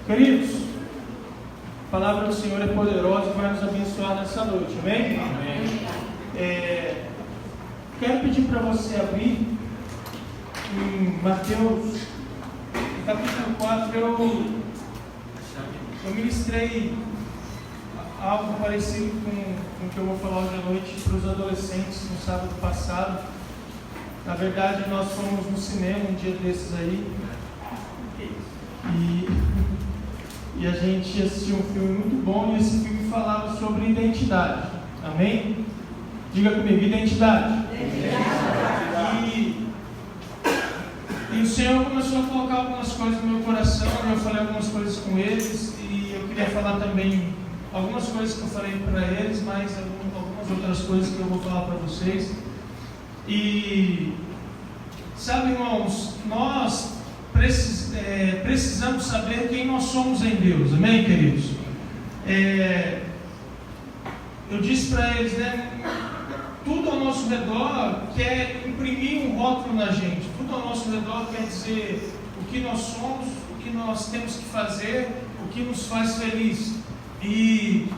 Queridos, a palavra do Senhor é poderosa e vai nos abençoar nessa noite, amém? Amém. Quero pedir para você abrir em Mateus, capítulo 4. Eu ministrei algo parecido com o que eu vou falar hoje à noite para os adolescentes no sábado passado. Na verdade, nós fomos no cinema um dia desses aí e a gente assistiu um filme muito bom, e esse filme falava sobre identidade. Amém? Diga comigo, identidade. E o Senhor começou a colocar algumas coisas no meu coração, e eu falei algumas coisas com eles, e eu queria falar também algumas coisas que eu falei para eles, mas algumas outras coisas que eu vou falar para vocês. E sabe, irmãos, nós precisamos saber quem nós somos em Deus, amém, queridos? Eu disse para eles, tudo ao nosso redor quer imprimir um rótulo na gente, tudo ao nosso redor quer dizer o que nós somos, o que nós temos que fazer, o que nos faz feliz. E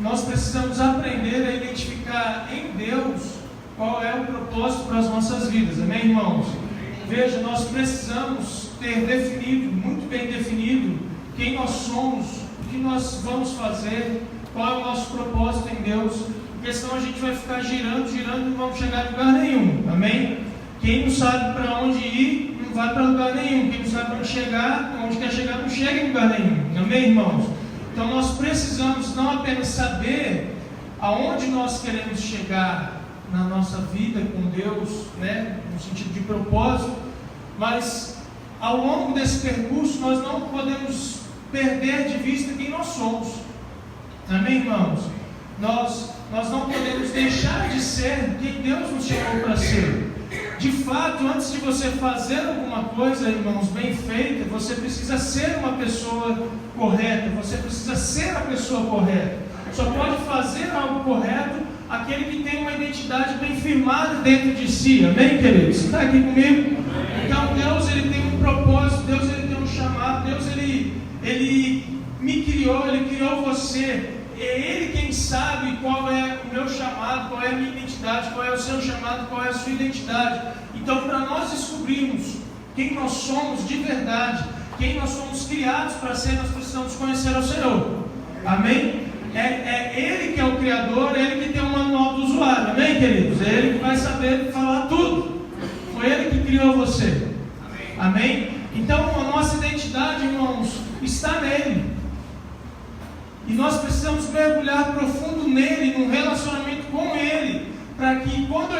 nós precisamos aprender a identificar em Deus qual é o propósito para as nossas vidas, amém, irmãos? Veja, nós precisamos ter definido, muito bem definido, quem nós somos, o que nós vamos fazer, qual é o nosso propósito em Deus, porque senão a gente vai ficar girando e não vamos chegar a lugar nenhum, amém? Quem não sabe para onde ir, não vai para lugar nenhum. Quem não sabe para onde quer chegar, não chega em lugar nenhum, amém, irmãos? Então nós precisamos não apenas saber aonde nós queremos chegar na nossa vida com Deus, no sentido de propósito, mas ao longo desse percurso nós não podemos perder de vista quem nós somos, amém, irmãos? Nós não podemos deixar de ser quem Deus nos chamou para ser. De fato, antes de você fazer alguma coisa, irmãos, bem feita, você precisa ser uma pessoa correta, você precisa ser a pessoa correta. Só pode fazer algo correto aquele que tem uma identidade bem firmada dentro de si, amém, queridos? Você está aqui comigo? Amém. Então Deus, Ele tem um propósito, Deus, Ele tem um chamado, Deus, Ele me criou, Ele criou você. É Ele quem sabe qual é o meu chamado, qual é a minha identidade, qual é o seu chamado, qual é a sua identidade. Então, para nós descobrirmos quem nós somos de verdade, quem nós somos criados para ser, nós precisamos conhecer ao Senhor, amém? É Ele que é o Criador, é Ele que tem o manual do usuário, amém, queridos? É Ele que vai saber falar tudo. Foi Ele que criou você, amém? Então a nossa identidade, irmãos, está nele, e nós precisamos mergulhar profundo nele, num relacionamento com Ele, para que quando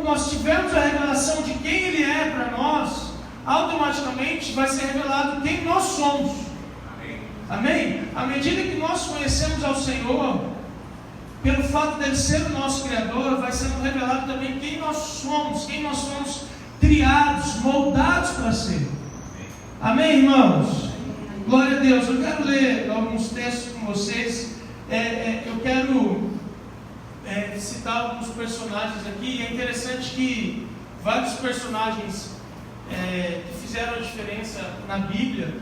nós tivermos a revelação de quem Ele é para nós, automaticamente vai ser revelado quem nós somos. Amém? À medida que nós conhecemos ao Senhor, pelo fato dele ser o nosso Criador, vai sendo revelado também quem nós somos criados, moldados para ser. Amém, irmãos? Glória a Deus. Eu quero ler alguns textos com vocês. Eu quero citar alguns personagens aqui. É interessante que vários personagens que fizeram a diferença na Bíblia,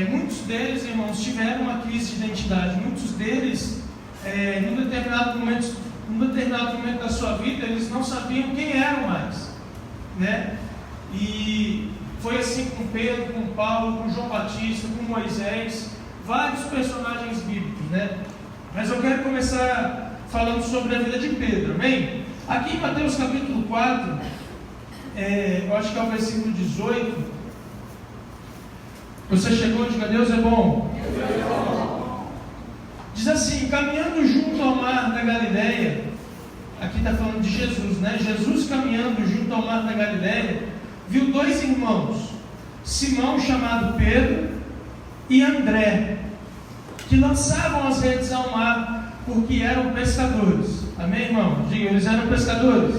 muitos deles, irmãos, tiveram uma crise de identidade. Muitos deles, num determinado momento da sua vida, eles não sabiam quem eram mais, E foi assim com Pedro, com Paulo, com João Batista, com Moisés, vários personagens bíblicos, Mas eu quero começar falando sobre a vida de Pedro, amém? Aqui em Mateus capítulo 4, eu acho que é o versículo 18. Você chegou, diga: Deus é bom. Deus é bom. Diz assim: caminhando junto ao mar da Galileia, aqui está falando de Jesus, Jesus caminhando junto ao mar da Galileia, viu dois irmãos, Simão, chamado Pedro, e André, que lançavam as redes ao mar, porque eram pescadores. Amém, irmão? Diga: eles eram pescadores.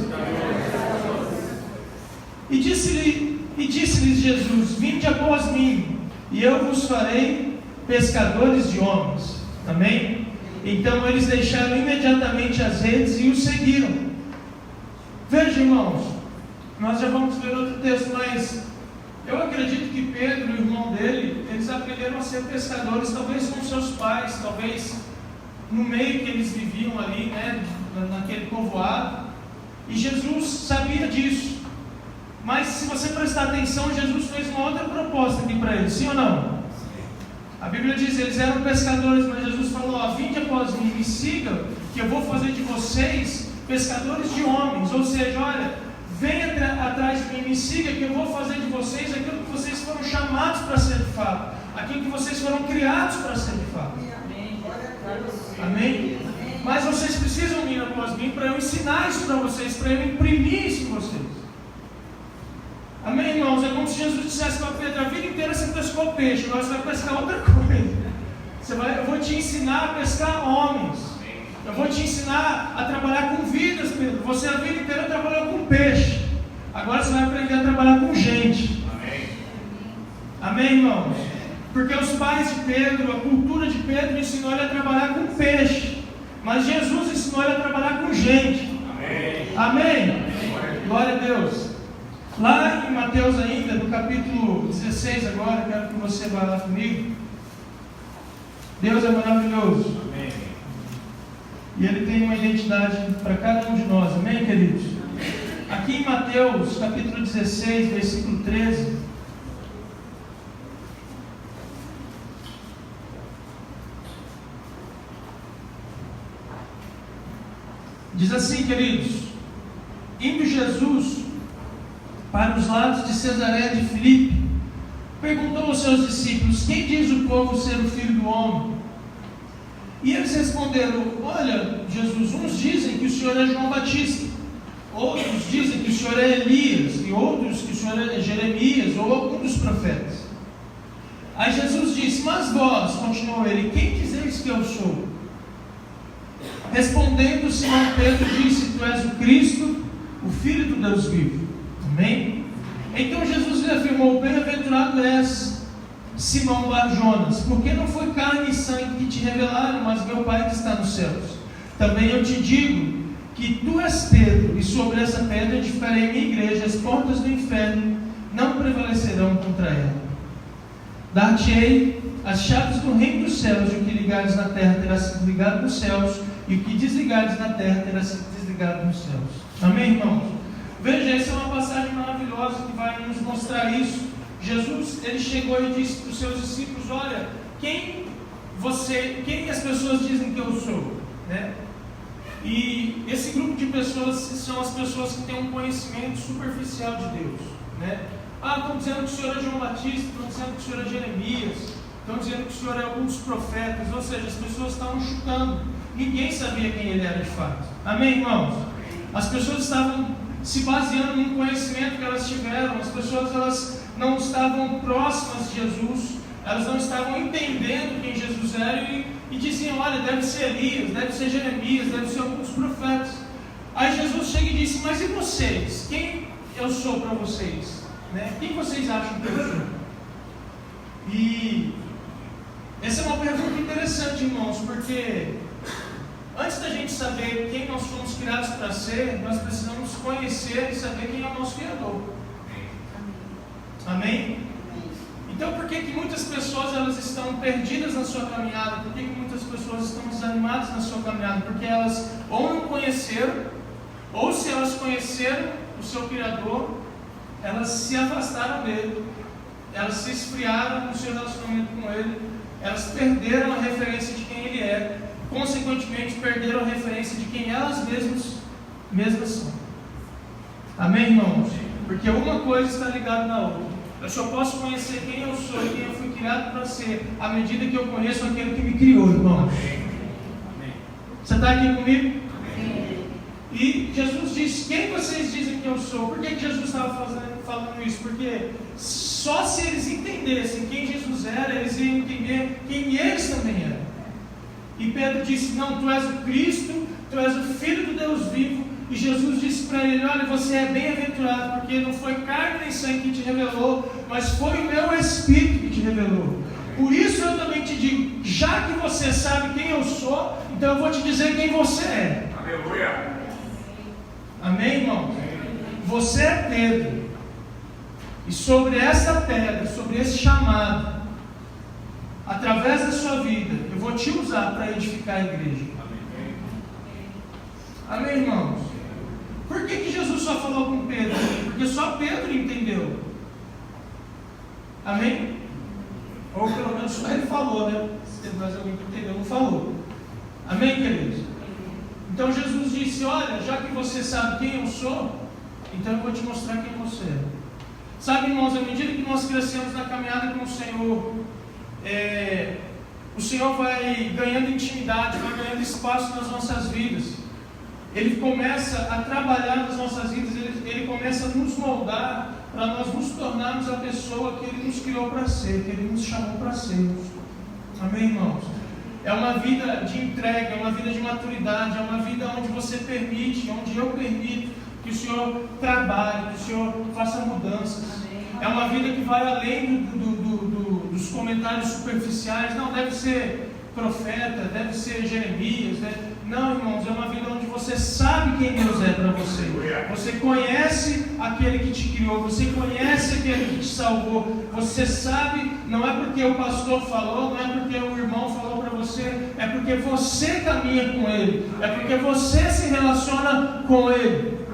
E disse-lhes Jesus: vinde após mim, e eu vos farei pescadores de homens. Amém? Então eles deixaram imediatamente as redes e o seguiram. Veja, irmãos, nós já vamos ver outro texto, mas eu acredito que Pedro e o escolheram ser pescadores, talvez com seus pais, talvez no meio que eles viviam ali, né, naquele povoado. E Jesus sabia disso. Mas se você prestar atenção, Jesus fez uma outra proposta aqui para eles, sim ou não? A Bíblia diz, eles eram pescadores, mas Jesus falou, ó, vinde após mim, me sigam, que eu vou fazer de vocês pescadores de homens. Ou seja, olha, venha atrás de mim, me siga, que eu vou fazer de vocês aquilo que vocês foram chamados para ser de fato, aquilo que vocês foram criados para ser de fato. Amém? Mas vocês precisam vir após mim para eu ensinar isso para vocês, para eu imprimir isso em vocês. Amém, irmãos? É como se Jesus dissesse para Pedro, a vida inteira você pescou peixe, agora você vai pescar outra coisa. Eu vou te ensinar a pescar homens. Eu vou te ensinar a trabalhar com vidas, Pedro. Você a vida inteira trabalhou com peixe. Agora você vai aprender a trabalhar com gente. Amém, amém, irmãos? Porque os pais de Pedro, a cultura de Pedro ensinou ele a trabalhar com peixe. Mas Jesus ensinou ele a trabalhar com gente. Amém? Amém? Glória a Deus. Lá em Mateus ainda, no capítulo 16 agora, quero que você vá lá comigo. Deus é maravilhoso. Amém. E Ele tem uma identidade para cada um de nós. Amém, queridos? Aqui em Mateus, capítulo 16, versículo 13. Diz assim, queridos: indo Jesus para os lados de Cesareia de Filipe, perguntou aos seus discípulos: quem diz o povo ser o Filho do Homem? E eles responderam: olha, Jesus, uns dizem que o Senhor é João Batista, outros dizem que o Senhor é Elias, e outros que o Senhor é Jeremias, ou algum dos profetas. Aí Jesus disse: mas vós, continuou ele, quem dizeis que eu sou? Respondendo, Simão Pedro disse: tu és o Cristo, o Filho do Deus vivo. Amém? Então Jesus lhe afirmou: bem-aventurado és, Simão Bar-Jonas, porque não foi carne e sangue que te revelaram, mas meu Pai que está nos céus. Também eu te digo que tu és Pedro, e sobre essa pedra edificarei minha igreja, as portas do inferno não prevalecerão contra ela. Dar-te-ei as chaves do reino dos céus, e o que ligares na terra terá sido ligado nos céus, e o que desligares na terra terá sido desligado nos céus. Amém, irmãos? Veja, essa é uma passagem maravilhosa que vai nos mostrar isso. Jesus, ele chegou e disse para os seus discípulos: olha, quem as pessoas dizem que eu sou? Né? E esse grupo de pessoas são as pessoas que têm um conhecimento superficial de Deus. Né? Ah, estão dizendo que o Senhor é João Batista, estão dizendo que o Senhor é Jeremias, estão dizendo que o Senhor é algum dos profetas. Ou seja, as pessoas estavam chutando. Ninguém sabia quem ele era de fato. Amém, irmãos? As pessoas estavam se baseando num conhecimento que elas tiveram. As pessoas, elas não estavam próximas de Jesus, elas não estavam entendendo quem Jesus era e diziam: olha, deve ser Elias, deve ser Jeremias, deve ser alguns profetas. Aí Jesus chega e disse: mas e vocês? Quem eu sou para vocês? Né? Quem vocês acham que eu sou? E essa é uma pergunta interessante, irmãos, porque antes da gente saber quem nós fomos criados para ser, nós precisamos conhecer e saber quem é o nosso Criador. Amém? Então, por que muitas pessoas elas estão perdidas na sua caminhada? Por que muitas pessoas estão desanimadas na sua caminhada? Porque elas ou não conheceram, ou se elas conheceram o seu Criador, elas se afastaram dele, elas se esfriaram no seu relacionamento com ele, elas perderam a referência de quem ele é, consequentemente perderam a referência de quem elas mesmas são. Amém, irmãos? Porque uma coisa está ligada na outra. Eu só posso conhecer quem eu sou e quem eu fui criado para ser à medida que eu conheço aquele que me criou, irmãos. Amém. Você está aqui comigo? Amém. E Jesus disse: quem vocês dizem que eu sou? Por que Jesus estava falando isso? Porque só se eles entendessem quem Jesus era, eles iam entender quem eles também eram. E Pedro disse: não, tu és o Cristo, tu és o Filho do Deus vivo. E Jesus disse para ele: olha, você é bem-aventurado, porque não foi carne nem sangue que te revelou, mas foi o meu Espírito que te revelou. Por isso eu também te digo, já que você sabe quem eu sou, então eu vou te dizer quem você é. Aleluia. Amém, irmão? Você é Pedro. E sobre essa pedra, sobre esse chamado, vida, eu vou te usar para edificar a igreja. Amém, irmãos? Por que Jesus só falou com Pedro? Porque só Pedro entendeu. Amém? Ou pelo menos só ele falou, né? Se teve mais alguém que entendeu, não falou. Amém, queridos? Então Jesus disse: olha, já que você sabe quem eu sou, então eu vou te mostrar quem você é. Sabe, irmãos, à medida que nós crescemos na caminhada com o Senhor, o Senhor vai ganhando intimidade, vai ganhando espaço nas nossas vidas. Ele começa a trabalhar nas nossas vidas, ele começa a nos moldar para nós nos tornarmos a pessoa que Ele nos criou para ser, que Ele nos chamou para sermos. Amém, irmãos? É uma vida de entrega, é uma vida de maturidade, é uma vida onde você permite, onde eu permito que o Senhor trabalhe, que o Senhor faça mudanças. É uma vida que vai além dos comentários superficiais. Não, deve ser profeta, deve ser Jeremias, né? Não, irmãos, é uma vida onde você sabe quem Deus é para você. Você conhece aquele que te criou, você conhece aquele que te salvou. Você sabe, não é porque o pastor falou, não é porque o irmão falou para você, é porque você caminha com Ele, é porque você se relaciona com Ele.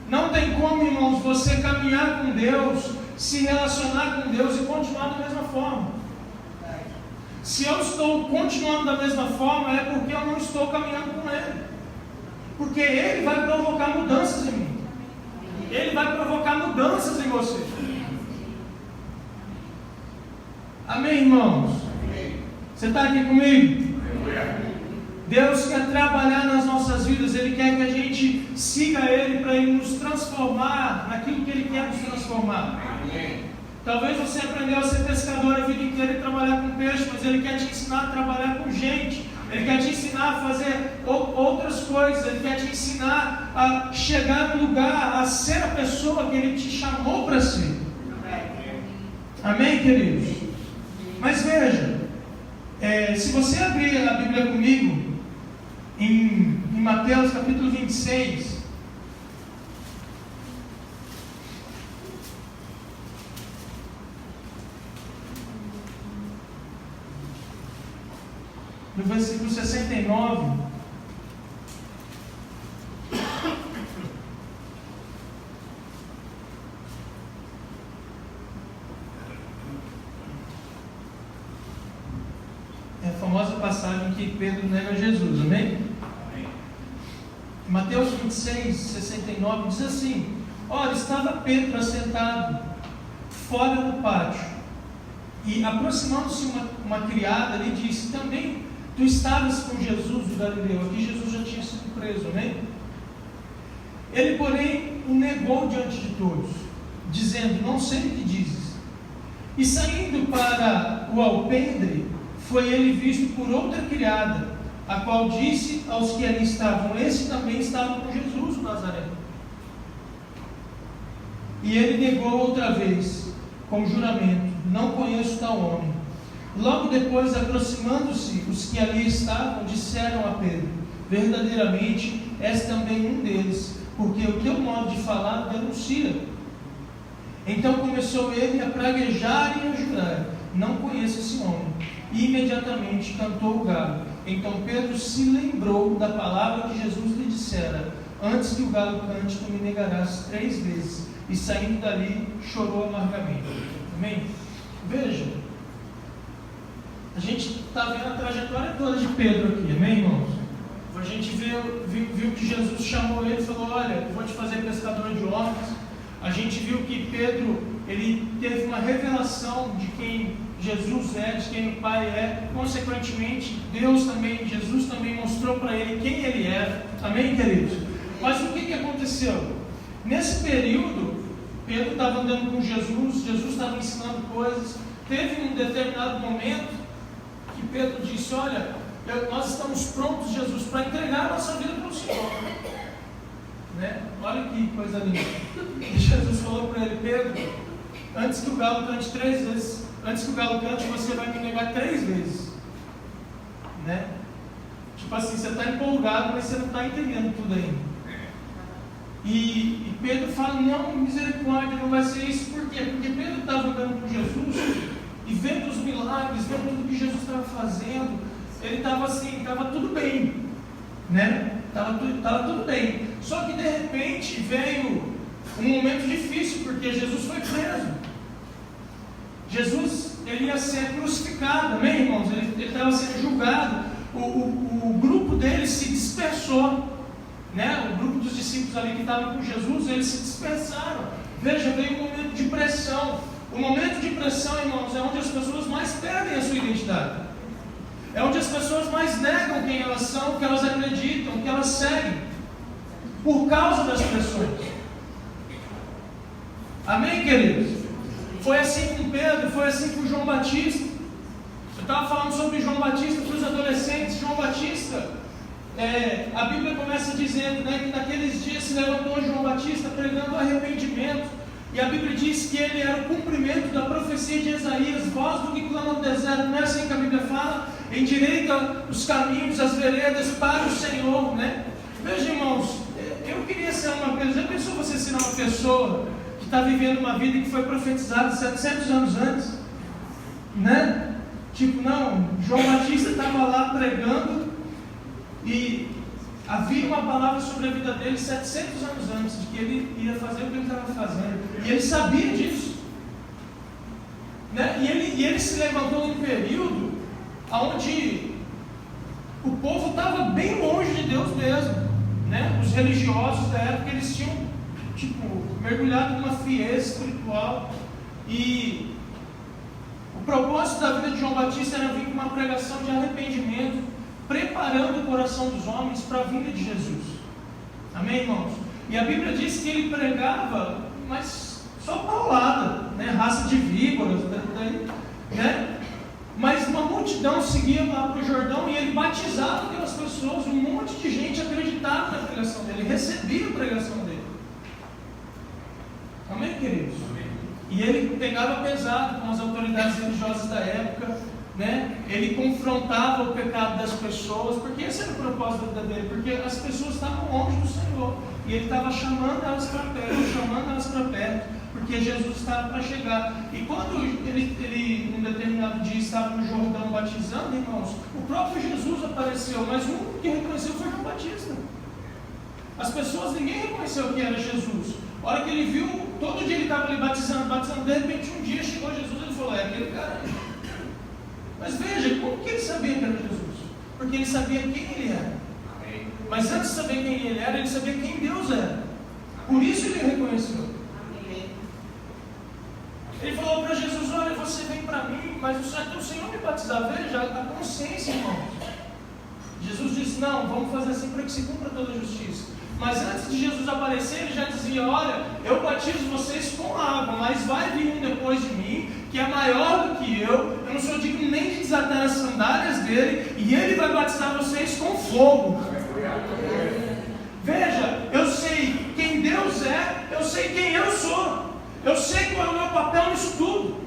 Não tem como, irmãos, você caminhar com Deus, se relacionar com Deus e continuar da mesma forma. Se eu estou continuando da mesma forma, é porque eu não estou caminhando com Ele. Porque Ele vai provocar mudanças em mim. Ele vai provocar mudanças em você. Amém, irmãos? Você está aqui comigo? Deus quer trabalhar nas nossas vidas. Ele quer que a gente siga Ele para Ele nos transformar naquilo que Ele quer nos transformar. Talvez você aprendeu a ser pescador a vida inteira e trabalhar com peixe, mas Ele quer te ensinar a trabalhar com gente. Ele quer te ensinar a fazer outras coisas. Ele quer te ensinar a chegar no lugar, a ser a pessoa que Ele te chamou para ser. Amém, queridos? Mas veja, se você abrir a Bíblia comigo, em Mateus capítulo 26, no versículo 69, é a famosa passagem que Pedro nega Jesus, amém? Mateus 26, 69 diz assim: ora, estava Pedro assentado fora do pátio, e aproximando-se uma criada, lhe disse: também tu estavas com Jesus do Galileu. Aqui Jesus já tinha sido preso, amém? Ele, porém, o negou diante de todos, dizendo: não sei o que dizes. E saindo para o alpendre, foi ele visto por outra criada, a qual disse aos que ali estavam: esse também estava com Jesus, o Nazareno. E ele negou outra vez, com juramento: não conheço tal homem. Logo depois, aproximando-se, os que ali estavam disseram a Pedro: verdadeiramente és também um deles, porque o teu modo de falar denuncia. Então começou ele a praguejar e a jurar: não conheço esse homem. E imediatamente cantou o galo. Então Pedro se lembrou da palavra que Jesus lhe dissera: antes que o galo cante, tu me negarás 3 vezes. E saindo dali, chorou amargamente. Amém? Veja, a gente está vendo a trajetória toda de Pedro aqui, amém, irmãos? A gente viu que Jesus chamou ele e falou: olha, eu vou te fazer pescador de homens. A gente viu que Pedro, ele teve uma revelação de quem Jesus é, de quem o Pai é. Consequentemente, Jesus também mostrou para ele quem ele era. Amém, queridos? Mas o que aconteceu? Nesse período, Pedro estava andando com Jesus estava ensinando coisas. Teve um determinado momento que Pedro disse: olha, nós estamos prontos, Jesus, para entregar a nossa vida para o Senhor. Né? Olha que coisa linda. E Jesus falou para ele: Pedro, antes que o galo cante 3 vezes, antes que o galo cante, você vai me negar 3 vezes. Né? Tipo assim, você está empolgado, mas você não está entendendo tudo ainda. E Pedro fala: não, misericórdia, não vai ser isso. Por quê? Porque Pedro estava andando com Jesus e vendo os milagres, vendo tudo que Jesus estava fazendo, ele estava assim, estava tudo bem, né? Estava tudo bem. Só que de repente veio um momento difícil, porque Jesus foi preso. Jesus, ele ia ser crucificado, amém, irmãos? Ele estava sendo julgado. O grupo dele se dispersou, né? O grupo dos discípulos ali que estavam com Jesus, eles se dispersaram. Veja, veio um momento de pressão. O momento de pressão, irmãos, é onde as pessoas mais perdem a sua identidade. É onde as pessoas mais negam quem elas são, o que elas acreditam, o que elas seguem, por causa das pressões. Amém, queridos? Foi assim com Pedro, foi assim com João Batista. Eu estava falando sobre João Batista para os adolescentes. João Batista, a Bíblia começa dizendo, né, que naqueles dias se levantou João Batista pregando arrependimento. E a Bíblia diz que ele era o cumprimento da profecia de Isaías, voz do que clama no deserto. Não é assim que a Bíblia fala? Endireita os caminhos, as veredas para o Senhor, né? Veja, irmãos, eu queria ser uma pessoa. Já pensou você ser uma pessoa que está vivendo uma vida que foi profetizada 700 anos antes? Né? Tipo, não, João Batista estava lá pregando e havia uma palavra sobre a vida dele 700 anos antes de que ele ia fazer o que ele estava fazendo. E ele sabia disso. Né? E ele se levantou num período onde o povo estava bem longe de Deus mesmo. Né? Os religiosos da época, eles tinham mergulhado numa frieza espiritual. E o propósito da vida de João Batista era vir com uma pregação de arrependimento, preparando o coração dos homens para a vinda de Jesus. Amém, irmãos? E a Bíblia diz que ele pregava, mas só paulada, né? Raça de víboras, né? Mas uma multidão seguia lá para o Jordão e ele batizava aquelas pessoas. Um monte de gente acreditava na pregação dele, recebia a pregação dele. Amém, queridos? Amém. E ele pegava pesado com as autoridades religiosas da época, né? Ele confrontava o pecado das pessoas, porque esse era o propósito da vida dele, porque as pessoas estavam longe do Senhor, e ele estava chamando elas para perto, porque Jesus estava para chegar. E quando ele num determinado dia estava no Jordão batizando, irmãos, o próprio Jesus apareceu, mas o único que reconheceu foi João Batista. As pessoas, ninguém reconheceu que era Jesus. A hora que ele viu, todo dia ele estava ali batizando, de repente um dia chegou Jesus e ele falou: é aquele cara aí. Mas veja, como que ele sabia que era Jesus? Porque ele sabia quem ele era. Amém. Mas antes de saber quem ele era, ele sabia quem Deus era. Por isso ele reconheceu. Amém. Ele falou para Jesus: olha, você vem para mim, mas o Senhor me batizar. Veja, a consciência, irmãos. Jesus disse: não, vamos fazer assim para que se cumpra toda a justiça. Mas antes de Jesus aparecer, ele já dizia: olha, eu batizo vocês com água, mas vai vir um depois de mim, que é maior do que eu não sou digno nem de desatar as sandálias dele, e ele vai batizar vocês com fogo. Veja, eu sei quem Deus é, eu sei quem eu sou, eu sei qual é o meu papel nisso tudo.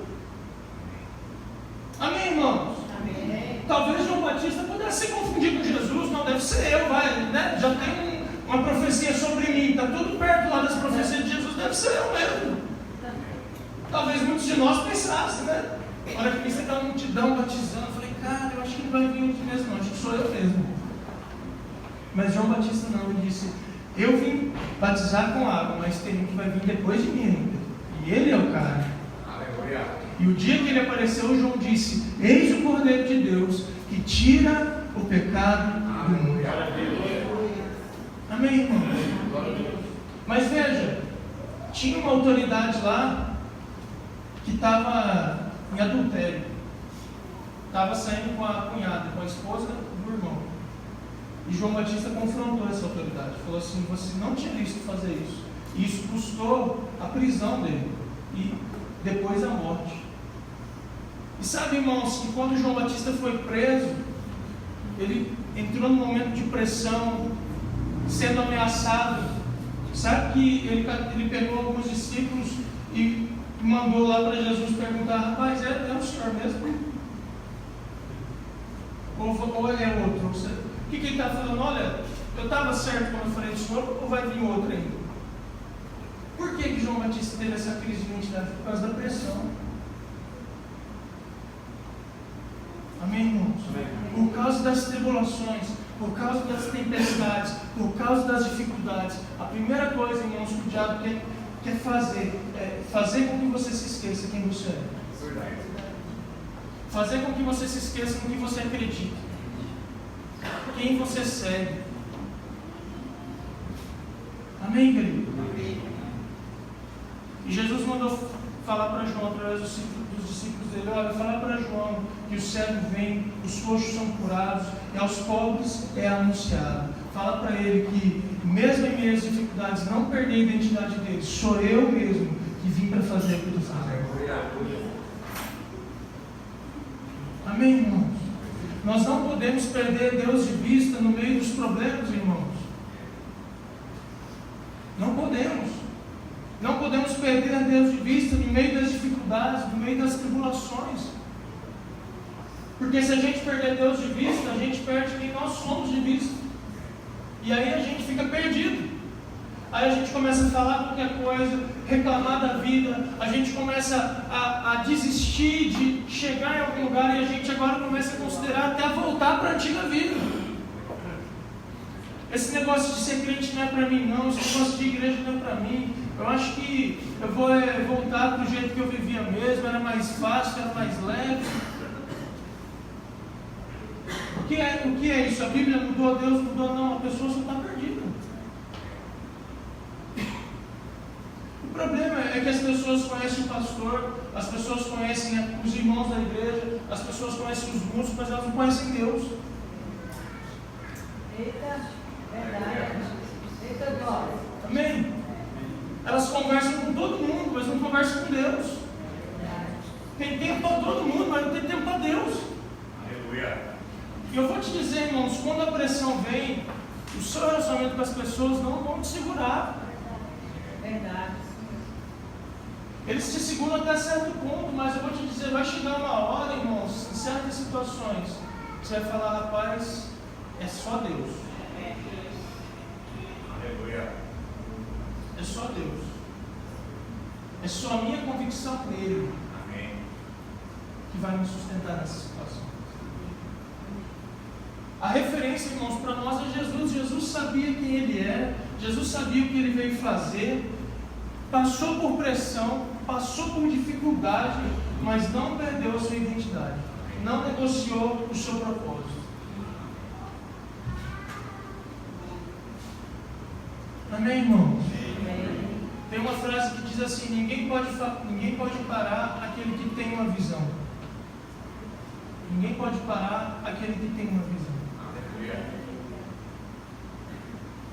Amém, irmãos? Amém. Talvez João Batista pudesse se confundir com Jesus. Não, deve ser eu, né? Já tem uma profecia sobre mim, está tudo perto lá das profecias de Jesus, deve ser eu mesmo. Talvez muitos de nós pensassem, né? Olha que você está uma multidão batizando, eu falei: cara, eu acho que ele vai vir aqui mesmo, não, acho que sou eu mesmo. Mas João Batista não, ele disse: eu vim batizar com água, mas tem um que vai vir depois de mim ainda, e ele é o cara. Aleluia. E o dia que ele apareceu, João disse: eis o Cordeiro de Deus que tira o pecado do mundo. Amém, irmão? Mas veja, tinha uma autoridade lá que estava em adultério, estava saindo com a cunhada, com a esposa do irmão. E João Batista confrontou essa autoridade, falou assim: você não tinha visto fazer isso. E isso custou a prisão dele e depois a morte. E sabe, irmãos, que quando João Batista foi preso, ele entrou num momento de pressão, sendo ameaçado. Sabe que ele pegou alguns discípulos e mandou lá para Jesus perguntar: rapaz, é o senhor mesmo? Ou é outro? O que ele está falando? Olha, eu estava certo quando eu falei do senhor, ou vai vir outro ainda? Por que João Batista teve essa crise de identidade? Por causa da pressão. causa das tribulações, por causa das tempestades, por causa das dificuldades, a primeira coisa, irmãos, que o diabo quer fazer é fazer com que você se esqueça quem você é. Fazer com que você se esqueça no que você acredita, quem você segue. Amém, querido? Amém. E Jesus mandou falar para João, através dos discípulos dele: olha, fala para João que o cego vem, os coxos são curados, e aos pobres é anunciado. Fala para ele que, mesmo em meio às dificuldades, não perder a identidade dele. Sou eu mesmo que vim para fazer o que tu faz. Amém, irmãos? Nós não podemos perder Deus de vista no meio dos problemas, irmãos. Não podemos. Não podemos perder a Deus de vista no meio das dificuldades, no meio das tribulações. Porque se a gente perder Deus de vista, a gente perde quem nós somos de vista. E aí a gente fica perdido. Aí a gente começa a falar qualquer coisa, reclamar da vida, a gente começa a desistir de chegar em algum lugar, e a gente agora começa a considerar até voltar para a antiga vida. Esse negócio de ser crente não é para mim não, esse negócio de igreja não é para mim. Eu acho que eu vou voltar para o jeito que eu vivia mesmo, era mais fácil, era mais leve. O que é isso? A Bíblia mudou, Deus mudou? Não, a pessoa só está perdida. O problema é que as pessoas conhecem o pastor, as pessoas conhecem os irmãos da igreja, as pessoas conhecem os músicos, mas elas não conhecem Deus. Eita, verdade. Eita, glória. Amém? Elas conversam com todo mundo, mas não conversam com Deus. Tem tempo para todo mundo, mas não tem tempo para Deus. Aleluia. E eu vou te dizer, irmãos, quando a pressão vem, o seu relacionamento com as pessoas não vão te segurar. Verdade. Eles te seguram até certo ponto, mas eu vou te dizer, vai chegar uma hora, irmãos, em certas situações, você vai falar: rapaz, é só Deus. Aleluia. É só Deus. É só a minha convicção nele. Amém. Que vai me sustentar nessa situação. A referência, irmãos, para nós é Jesus. Jesus sabia quem Ele era, Jesus sabia o que Ele veio fazer, passou por pressão, passou por dificuldade, mas não perdeu a sua identidade, não negociou o seu propósito. Amém, irmãos? Tem uma frase que diz assim: ninguém pode parar aquele que tem uma visão. Ninguém pode parar aquele que tem uma visão.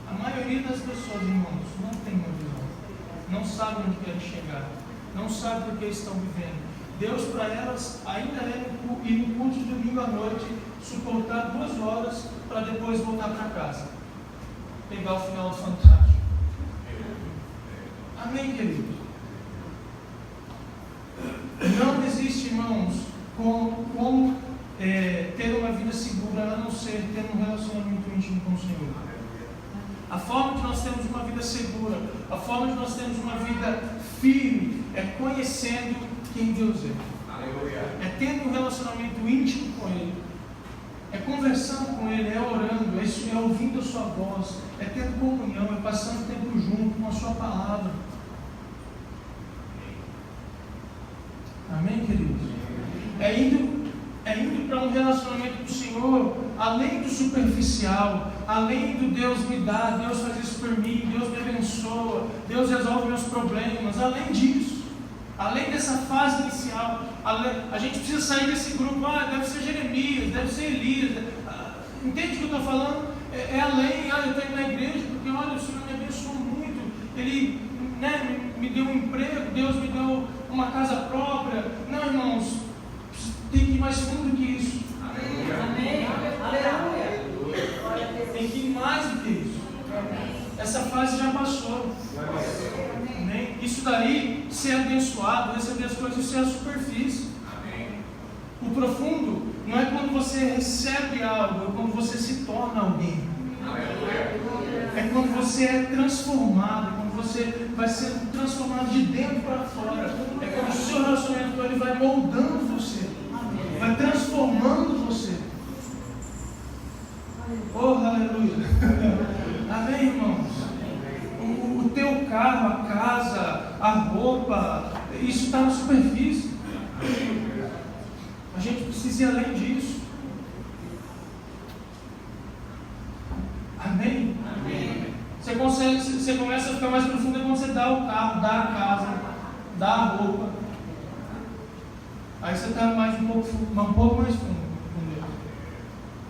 A maioria das pessoas, irmãos, não tem uma visão, não sabem onde querem chegar, não sabem o que estão vivendo. Deus, para elas, ainda é ir no culto de domingo à noite, suportar 2 horas para depois voltar para casa, pegar o final do Fantástico. Amém, queridos? Não existe, irmãos, como ter uma vida segura, a não ser ter um relacionamento íntimo com o Senhor. A forma de nós termos uma vida segura, a forma de nós termos uma vida firme, é conhecendo quem Deus é. É tendo um relacionamento íntimo com Ele, é conversando com Ele, é orando, é ouvindo a sua voz, é tendo comunhão, é passando tempo junto com a sua palavra. Amém, queridos? É indo para um relacionamento com o Senhor, além do superficial, além do Deus me dá, Deus faz isso por mim, Deus me abençoa, Deus resolve meus problemas. Além disso, além dessa fase inicial, a gente precisa sair desse grupo. Deve ser Jeremias, deve ser Elias. Entende o que eu estou falando? É além. Eu estou indo na igreja porque, olha, o Senhor me abençoou muito, Ele me deu um emprego, Deus me deu uma casa própria. Não, irmãos, tem que ir mais fundo que isso. Amém. Aleluia. Tem que ir mais do que isso. Essa fase já passou. Amém? Isso daí, ser abençoado, receber as coisas, isso é a superfície. O profundo não é quando você recebe algo, é quando você se torna alguém. É quando você é transformado, é quando você vai ser transformado de dentro para fora. É quando o seu relacionamento com Ele vai moldando você, vai transformando você. Oh, aleluia. Amém, irmãos? O teu carro, a casa, a roupa, isso está na superfície. A gente precisa ir além disso. Amém? Amém. Você começa a ficar mais profundo quando você dá o carro, dá a casa, dá a roupa. Aí você está um pouco mais fundo com Deus.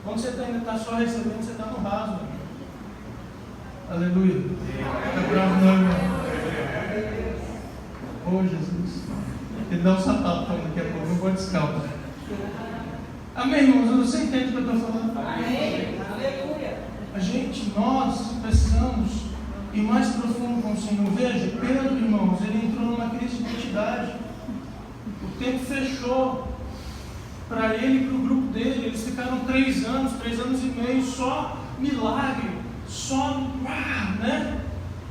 Quando você ainda está só recebendo, você está no raso. Aleluia. Fica bravo não, irmão. Oh, Jesus. Ele dá um sapato daqui a pouco, não vou descalço. Amém, irmãos? Você entende o que eu estou falando? Amém. Aleluia. Nós precisamos ir mais profundo com o Senhor. Veja, Pedro, irmãos, ele entrou numa crise de identidade. O tempo fechou para ele e para o grupo dele. Eles ficaram 3 anos e meio, só milagre, só, né?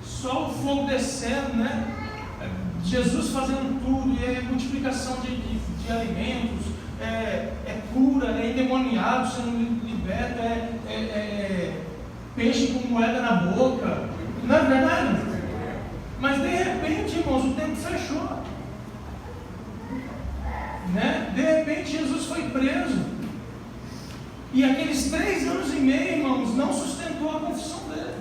Só o fogo descendo, né? Jesus fazendo tudo, e é multiplicação de alimentos, é cura, é endemoniado sendo liberto, peixe com moeda na boca, não é verdade? Mas de repente, irmãos, o tempo fechou, né? De repente Jesus foi preso, e aqueles 3 anos e meio, irmãos, não sustentou a confissão dele,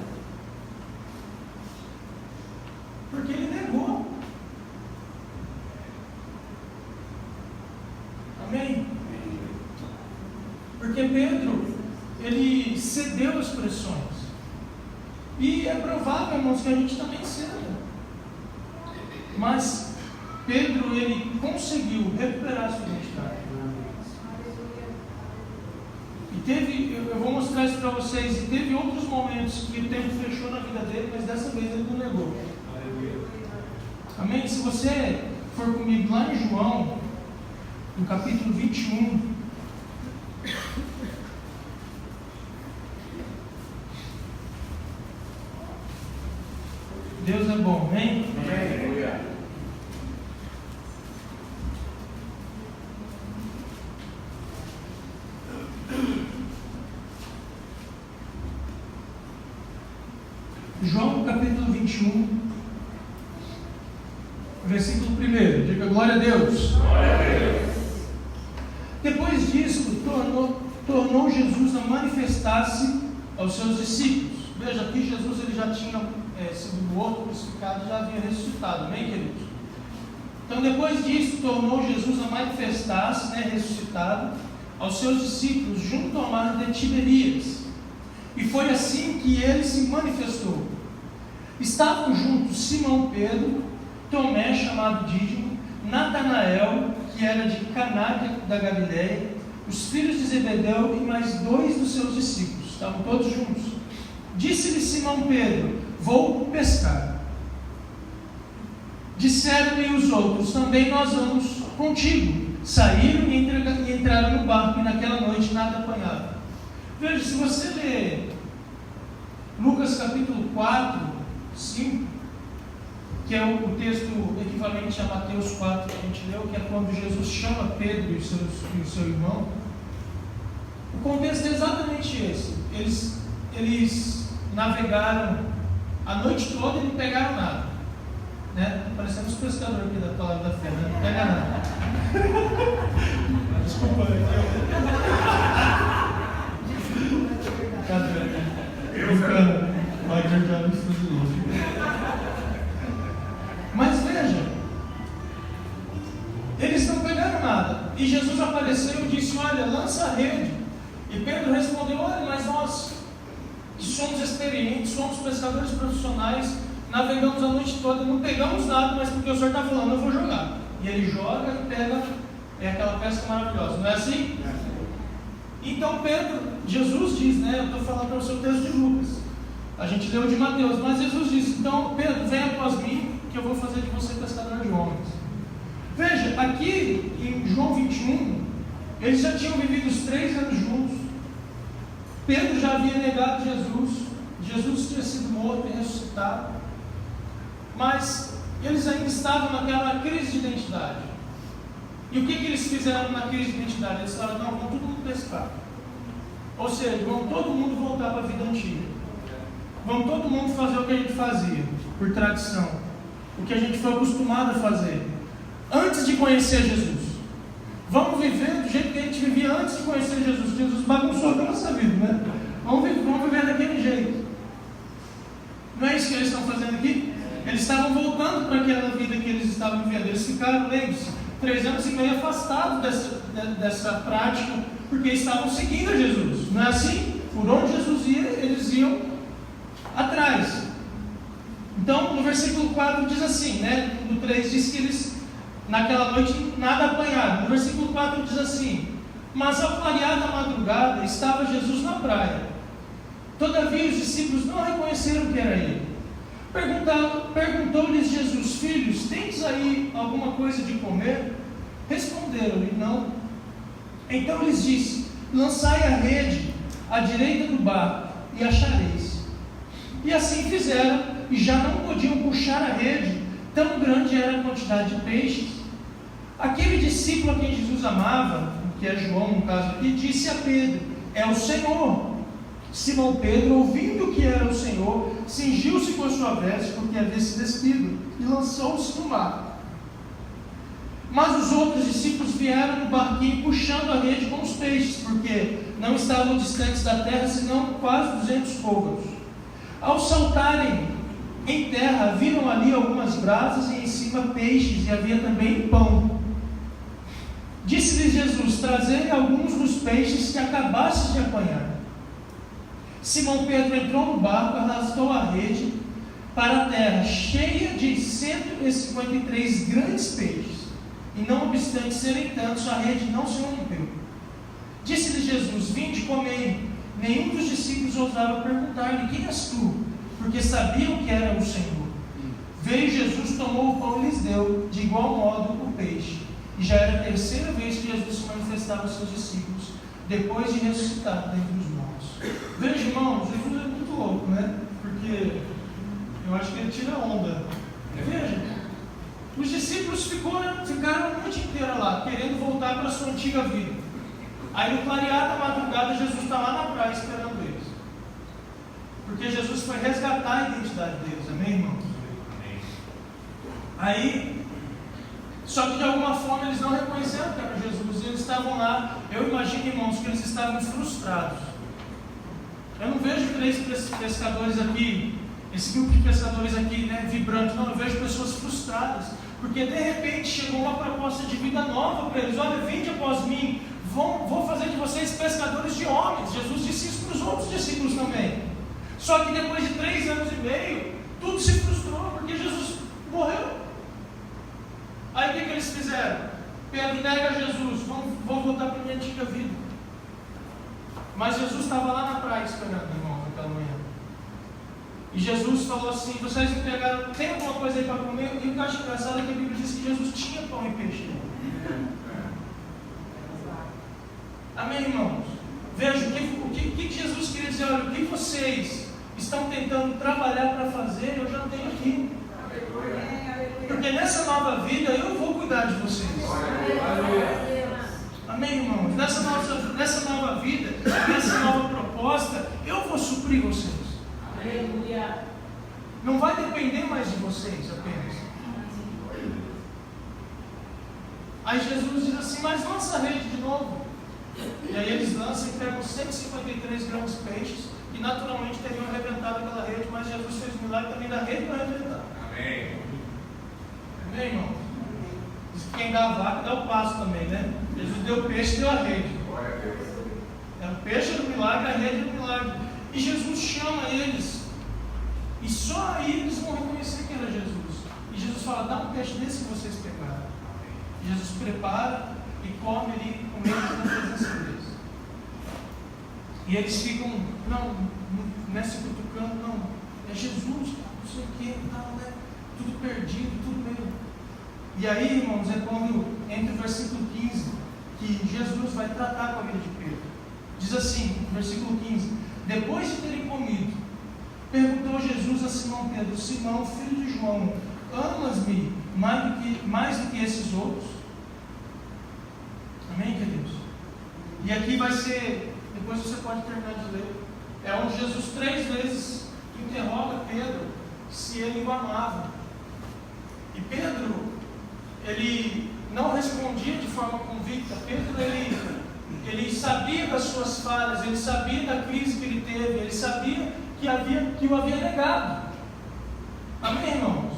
porque ele negou. Amém? Porque Pedro, ele cedeu às pressões. E é provável, irmãos, que a gente também ceda. Mas Pedro, ele conseguiu recuperar sua identidade. E teve, eu vou mostrar isso para vocês, e teve outros momentos que o tempo fechou na vida dele, mas dessa vez ele não negou. Amém? Se você for comigo lá em João, no capítulo 21, Deus é bom, amém? Aleluia. João capítulo 21, versículo 1, diga glória a Deus. Glória a Deus. Depois disso, tornou Jesus a manifestar-se aos seus discípulos. Veja, aqui Jesus ele já tinha sido morto, crucificado, já havia ressuscitado, amém, queridos? Então, depois disso, tornou Jesus a manifestar-se, ressuscitado, aos seus discípulos junto ao mar de Tiberias. E foi assim que ele se manifestou. Estavam juntos Simão Pedro, Tomé, chamado Dídimo, Natanael, que era de Caná da Galileia, os filhos de Zebedeu e mais 2 dos seus discípulos. Estavam todos juntos. Disse-lhe Simão Pedro: vou pescar. Disseram-lhe os outros: também nós vamos contigo. Saíram e entraram no barco, e naquela noite nada apanharam. Veja, se você ler Lucas capítulo 4, 5, que é o texto equivalente a Mateus 4 que a gente leu, que é quando Jesus chama Pedro e o seu irmão, o contexto é exatamente esse. Eles navegaram a noite toda e não pegaram nada, né? Parecendo os pescadores aqui da palavra da fé, né? Não pega nada. Desculpa, mas veja, eles não pegaram nada, e Jesus apareceu e disse: olha, lança a rede. E Pedro respondeu: olha, mas nós que somos experientes, somos pescadores profissionais, navegamos a noite toda, não pegamos nada, mas porque o Senhor está falando, eu vou jogar. E ele joga e pega, aquela pesca maravilhosa, não é assim? Então Jesus diz, eu estou falando para o seu texto de Lucas, a gente leu de Mateus, mas Jesus diz: então Pedro, venha após mim, que eu vou fazer de você pescador de homens. Veja, aqui em João 21, eles já tinham vivido os 3 anos juntos. Pedro já havia negado Jesus tinha sido morto e ressuscitado, mas eles ainda estavam naquela crise de identidade. E o que eles fizeram na crise de identidade? Eles falaram: não, vamos todo mundo pescar. Ou seja, vamos todo mundo voltar para a vida antiga. Vamos todo mundo fazer o que a gente fazia, por tradição. O que a gente foi acostumado a fazer. Antes de conhecer Jesus. Vamos viver do jeito que a gente vivia antes de conhecer Jesus. Jesus bagunçou a nossa vida, né? Vamos viver daquele jeito. Não é isso que eles estão fazendo aqui? Eles estavam voltando para aquela vida que eles estavam vivendo. Eles ficaram, lembre-se, 3 anos e meio afastados dessa prática, porque estavam seguindo a Jesus. Não é assim? Por onde Jesus ia, eles iam atrás. Então, no versículo 4 diz assim, né? No 3 diz que eles, naquela noite, nada apanharam. No versículo 4 diz assim: mas ao clarear da madrugada, estava Jesus na praia. Todavia os discípulos não reconheceram que era ele. Perguntou-lhes Jesus: filhos, tendes aí alguma coisa de comer? Responderam-lhe: não. Então lhes disse: lançai a rede à direita do barco e achareis. E assim fizeram, e já não podiam puxar a rede, tão grande era a quantidade de peixes. Aquele discípulo a quem Jesus amava, que é João no caso aqui, disse a Pedro: é o Senhor. Simão Pedro, ouvindo que era o Senhor, cingiu-se com a sua veste, porque havia se despido, e lançou-se no mar. Mas os outros discípulos vieram no barquinho puxando a rede com os peixes, porque não estavam distantes da terra, senão quase 200 côvados. Ao saltarem em terra, viram ali algumas brasas e em cima peixes, e havia também pão. Disse-lhes Jesus: trazei alguns dos peixes que acabastes de apanhar. Simão Pedro entrou no barco, arrastou a rede para a terra, cheia de 153 grandes peixes. E não obstante serem tantos, a rede não se rompeu. Disse-lhe Jesus: vinde, comei. Nenhum dos discípulos ousava perguntar-lhe: quem és tu? Porque sabiam que era o Senhor. Veio Jesus, tomou o pão e lhes deu, de igual modo o peixe. E já era a 3ª vez que Jesus se manifestava aos seus discípulos, depois de ressuscitar dentre os mortos. Veja, irmãos, Jesus é muito louco, né? Porque eu acho que ele tira onda. Veja, os discípulos ficaram a noite inteira lá, querendo voltar para a sua antiga vida. Aí no clarear da madrugada, Jesus está lá na praia esperando eles. Porque Jesus foi resgatar a identidade deles, amém, irmãos? Aí, só que de alguma forma eles não reconheceram que era Jesus, e eles estavam lá. Eu imagino, irmãos, que eles estavam frustrados. Eu não vejo 3 pescadores aqui, esse grupo de pescadores aqui, né, vibrando. Não, eu vejo pessoas frustradas, porque de repente chegou uma proposta de vida nova para eles. Olha, vinde após mim, vou fazer de vocês pescadores de homens. Jesus disse isso para os outros discípulos também. Só que depois de 3 anos e meio, tudo se frustrou, porque Jesus morreu. Aí o que eles fizeram? Pedro nega Jesus: vou voltar para a minha antiga vida. Mas Jesus estava lá na praia esperando, irmão, naquela manhã. E Jesus falou assim: vocês me pegaram, tem alguma coisa aí para comer? E o que eu acho engraçado é que a Bíblia diz que Jesus tinha pão e peixe. Amém, irmãos? Veja, o que Jesus queria dizer: olha, o que vocês estão tentando trabalhar para fazer, eu já tenho aqui. Porque nessa nova vida eu vou cuidar de vocês. Amém, irmãos? Nessa nova vida, nessa nova proposta, eu vou suprir vocês. Aleluia. Não vai depender mais de vocês apenas. Aí Jesus diz assim: mas lança a rede de novo. E aí eles lançam e pegam 153 grandes peixes, e naturalmente teriam arrebentado aquela rede, mas Jesus fez um milagre também da rede para arrebentar. Amém. Amém, irmão? Diz que quem dá a vaca dá o passo também, né? Jesus deu o peixe e deu a rede. O peixe era o milagre, a rede era o milagre. E Jesus chama eles, e só aí eles vão reconhecer que era Jesus. E Jesus fala: dá um peixe desse que vocês pegaram. E Jesus prepara e come ali com eles na presença deles. E eles ficam, não é se cutucando, não, é Jesus, não sei o que, não, né? Tudo perdido, tudo meio. E aí, irmãos, é quando entra o versículo 15, que Jesus vai tratar com a vida de Pedro. Diz assim, versículo 15: depois de terem comido, perguntou Jesus a Simão Pedro: Simão, filho de João, amas-me mais do que esses outros? Amém, queridos? E aqui vai ser Depois você pode terminar de ler. É onde Jesus 3 vezes interroga Pedro se ele o amava. E Pedro, ele não respondia de forma convicta. Pedro, ele sabia das suas falhas, ele sabia da crise que ele teve, ele sabia que o havia negado. Amém, irmãos?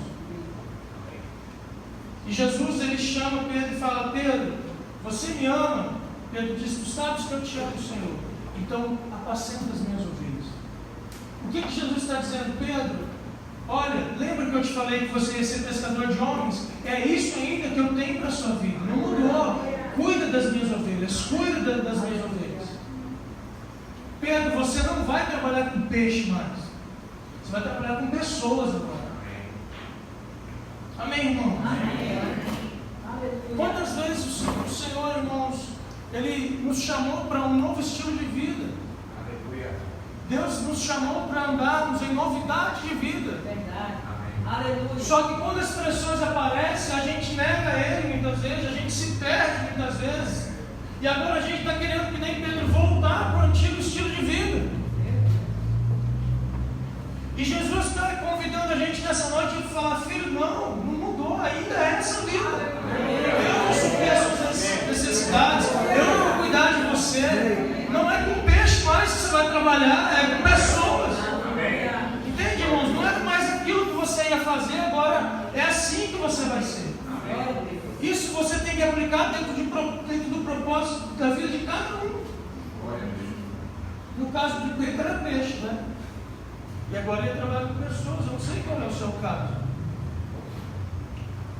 E Jesus, ele chama Pedro e fala: Pedro, você me ama? Pedro diz: tu sabes que eu te amo, Senhor. Então, apacenta as minhas ovelhas. O que Jesus está dizendo? Pedro, olha, lembra que eu te falei que você ia ser pescador de homens? É isso ainda que eu tenho para a sua vida. Não mudou. Cuida das minhas ovelhas. Cuida das minhas ovelhas. Pedro, você não vai trabalhar com peixe mais. Você vai trabalhar com pessoas agora. Amém, irmão? Amém. Quantas vezes o Senhor, irmãos, Ele nos chamou para um novo estilo de vida. Deus nos chamou para andarmos em novidade de vida. Verdade. Aleluia. Só que quando as pressões aparecem, a gente nega Ele muitas vezes, a gente se perde muitas vezes. E agora a gente está querendo, que nem Pedro, voltar para o antigo estilo de vida. E Jesus está convidando a gente nessa noite a falar: filho, não mudou, ainda é essa vida. Eu não suprir as suas necessidades, eu não vou cuidar de você. Não é com peixe mais que você vai trabalhar, é com pessoas. Entende, irmãos? Não é mais aquilo que você ia fazer, agora é assim que você vai ser. Isso você tem que aplicar dentro do propósito da vida de cada um. No caso de Pedro era peixe, né? E agora ele trabalha com pessoas. Eu não sei qual é o seu caso.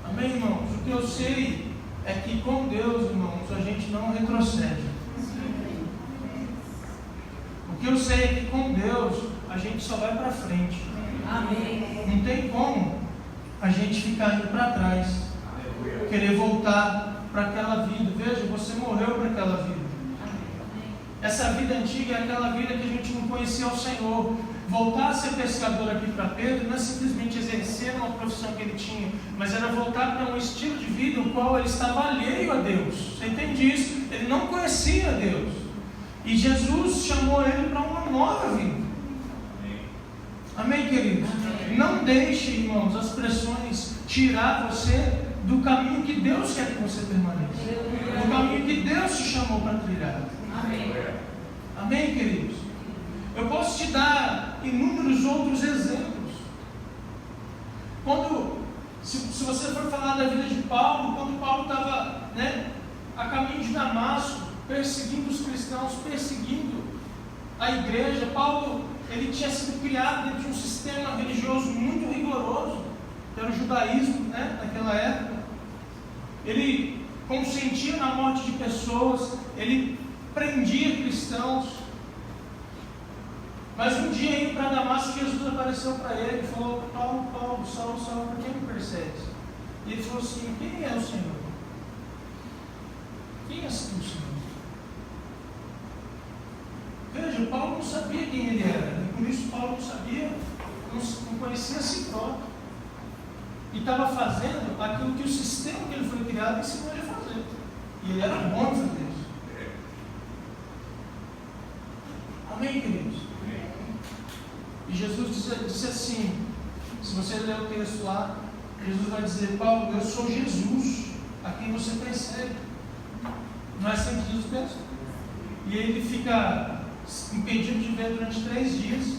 Amém, irmãos? O que eu sei é que com Deus, irmãos, a gente não retrocede. O que eu sei é que com Deus a gente só vai para frente. Amém. Não tem como a gente ficar indo para trás, querer voltar para aquela vida. Veja, você morreu para aquela vida. Essa vida antiga é aquela vida que a gente não conhecia o Senhor. Voltar a ser pescador aqui para Pedro não é simplesmente exercer uma profissão que ele tinha, mas era voltar para um estilo de vida no qual ele estava alheio a Deus. Você entende isso? Ele não conhecia Deus. E Jesus chamou ele para uma nova vida. Amém, queridos? Amém. Não deixe, irmãos, as pressões tirar você do caminho que Deus quer que você permaneça. Do caminho que Deus te chamou para trilhar. Amém. Amém, queridos? Eu posso te dar inúmeros outros exemplos. Se você for falar da vida de Paulo, quando Paulo estava, a caminho de Damasco, perseguindo os cristãos, perseguindo a igreja, Paulo, ele tinha sido criado dentro de um sistema religioso muito rigoroso, que era o judaísmo, naquela época. Ele consentia na morte de pessoas, ele prendia cristãos. Mas um dia, indo para Damasco, Jesus apareceu para ele e falou: Paulo, Saulo, por que me persegues? E ele falou assim: quem é o Senhor? Quem és tu, Senhor? Veja, Paulo não sabia quem ele era, e por isso Paulo não sabia, não conhecia a si próprio. E estava fazendo aquilo que o sistema que ele foi criado ensinou ele a fazer. E ele era bom em fazer isso. Amém, queridos? E Jesus disse assim, se você ler o texto lá, Jesus vai dizer: Paulo, eu sou Jesus, a quem você persegue. Não é assim que Jesus pensa? E ele fica impedido de ver durante 3 dias,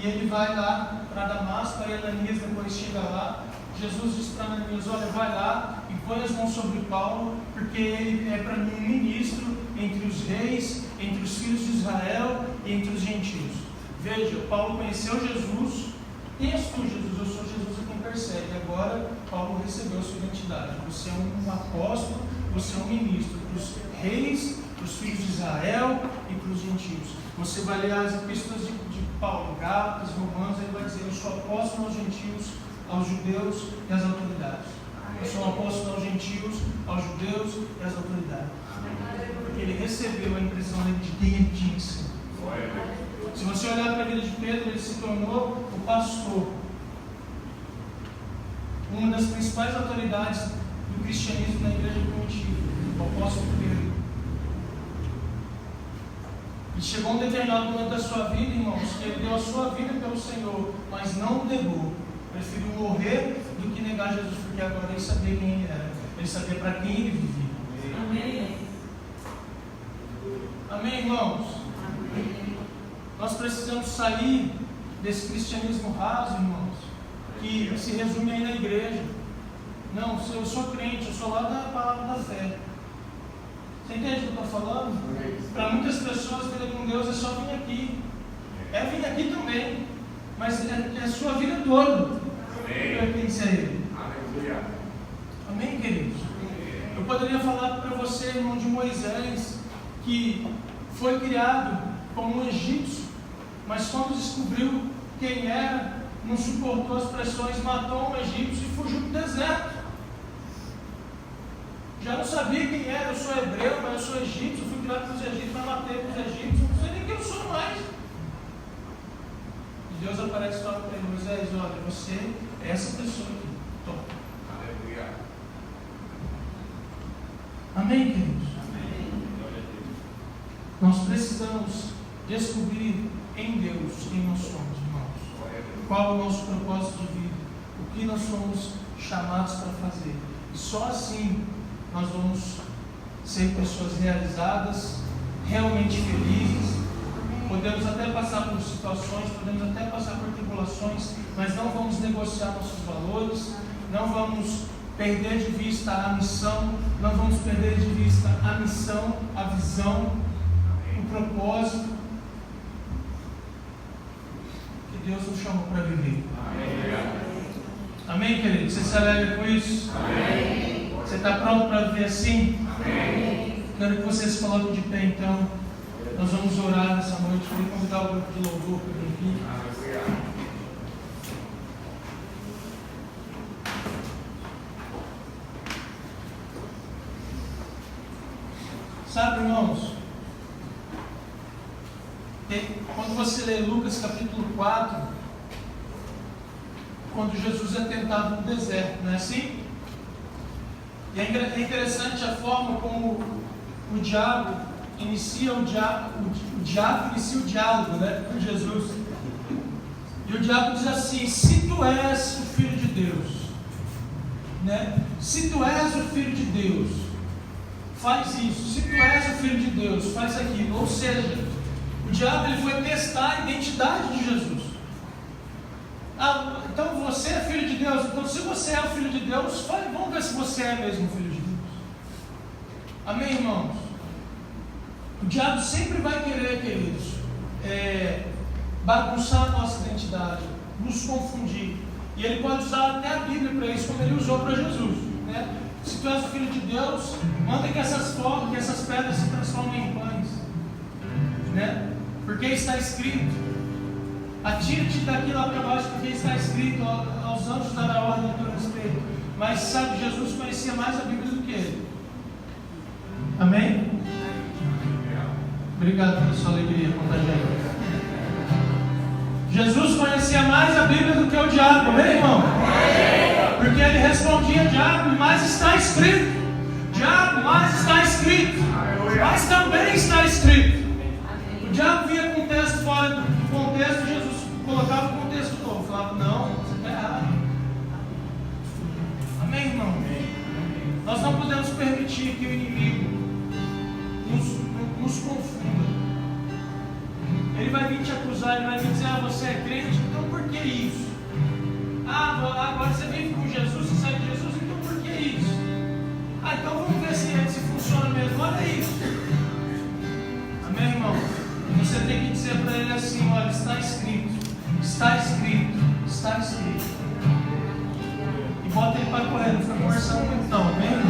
e ele vai lá para Damasco. Aí Ananias depois chega lá. Jesus diz para Ananias: olha, vai lá e põe as mãos sobre Paulo, porque ele é para mim um ministro entre os reis, entre os filhos de Israel e entre os gentios. Veja, Paulo conheceu Jesus. Quem és tu, Jesus? Eu sou Jesus a quem persegue. Agora Paulo recebeu a sua identidade. Você é um apóstolo, você é um ministro para os reis, para os filhos de Israel e para os gentios. Você vai ler as epístolas de Paulo, Gálatas, Romanos, ele vai dizer: eu sou apóstolo aos gentios, aos judeus e às autoridades. Eu sou um apóstolo aos gentios, aos judeus e às autoridades. Porque ele recebeu a impressão de quem ele tinha que ser. Se você olhar para a vida de Pedro, ele se tornou o pastor, uma das principais autoridades do cristianismo na igreja primitiva, o apóstolo Pedro. E chegou um determinado momento da sua vida, irmãos, que ele deu a sua vida pelo Senhor, mas não o negou. Preferiu morrer do que negar Jesus, porque agora ele sabia quem ele era. Ele sabia para quem ele vivia. Amém. Amém, irmãos? Amém. Nós precisamos sair desse cristianismo raso, irmãos, que se resume aí na igreja. Não, eu sou crente, eu sou lá da palavra da fé. Você entende o que eu estou falando? Para muitas pessoas, vida com Deus é só vir aqui. É vir aqui também, mas é a sua vida toda. Pertence a Ele. Aleluia. Amém, queridos? Eu poderia falar para você, irmão, de Moisés, que foi criado como um egípcio, mas quando descobriu quem era, não suportou as pressões, matou um egípcio e fugiu para o deserto. Já não sabia quem era, eu sou hebreu, mas eu sou egípcio, fui criado pelos egípcios, mas matei pelos egípcios, não sei nem quem eu sou mais. E Deus aparece e fala para ele: Moisés, olha, você é essa pessoa aqui. Toma. Aleluia. Amém, queridos? Amém. Nós precisamos descobrir em Deus quem nós somos, irmãos. Qual é o nosso propósito de vida? O que nós somos chamados para fazer? E só assim nós vamos ser pessoas realizadas, realmente felizes. Podemos até passar por situações, podemos até passar por tribulações, mas não vamos negociar nossos valores, não vamos perder de vista a missão, não vamos perder de vista a missão, a visão, o propósito que Deus nos chamou para viver. Amém, querido? Você se alegra com isso? Amém. Você está pronto para viver assim? Amém. Quero que você se coloque de pé, então. Nós vamos orar nessa noite. Vou convidar o grupo de louvor para vir aqui. Aleluia. Sabe, irmãos, quando você lê Lucas capítulo 4, quando Jesus é tentado no deserto, não é assim? E é interessante a forma como o diabo inicia o diabo inicia o diálogo, né, com Jesus. E o diabo diz assim: se tu és o Filho de Deus, né? Se tu és o Filho de Deus, faz isso. Se tu és o Filho de Deus, faz aquilo. Ou seja, o diabo ele foi testar a identidade de Jesus. Ah, então você é filho de Deus. Então se você é o Filho de Deus, vamos ver se você é mesmo o Filho de Deus. Amém, irmãos? O diabo sempre vai querer, queridos, bagunçar a nossa identidade, nos confundir. E ele pode usar até a Bíblia para isso, como ele usou para Jesus, né? Se tu és o Filho de Deus, manda que essas pedras se transformem em pães, né? Porque está escrito: atira-te daqui lá para baixo, porque está escrito: aos anjos dará ordem a teu respeito. Mas sabe, Jesus conhecia mais a Bíblia do que ele. Amém? Obrigado pela sua alegria contagiante. Jesus conhecia mais a Bíblia do que o diabo, amém, irmão? Porque ele respondia: diabo, mas está escrito. Diabo, mas está escrito. Mas também está escrito. O diabo vinha com o texto fora do contexto, Jesus colocava o contexto novo. Falava: não, você está errado. Amém, irmão? Nós não podemos permitir que o inimigo nos confunda. Ele vai vir te acusar, ele vai vir dizer: ah, você é crente, então por que isso? Ah, agora você vive com Jesus, você sai de Jesus, então por que isso? Ah, então vamos ver se funciona mesmo. Olha isso. Amém, irmão? Você tem que dizer para ele assim: olha, está escrito, está escrito, está escrito. E bota ele para correr, não fica conversando muito não, amém?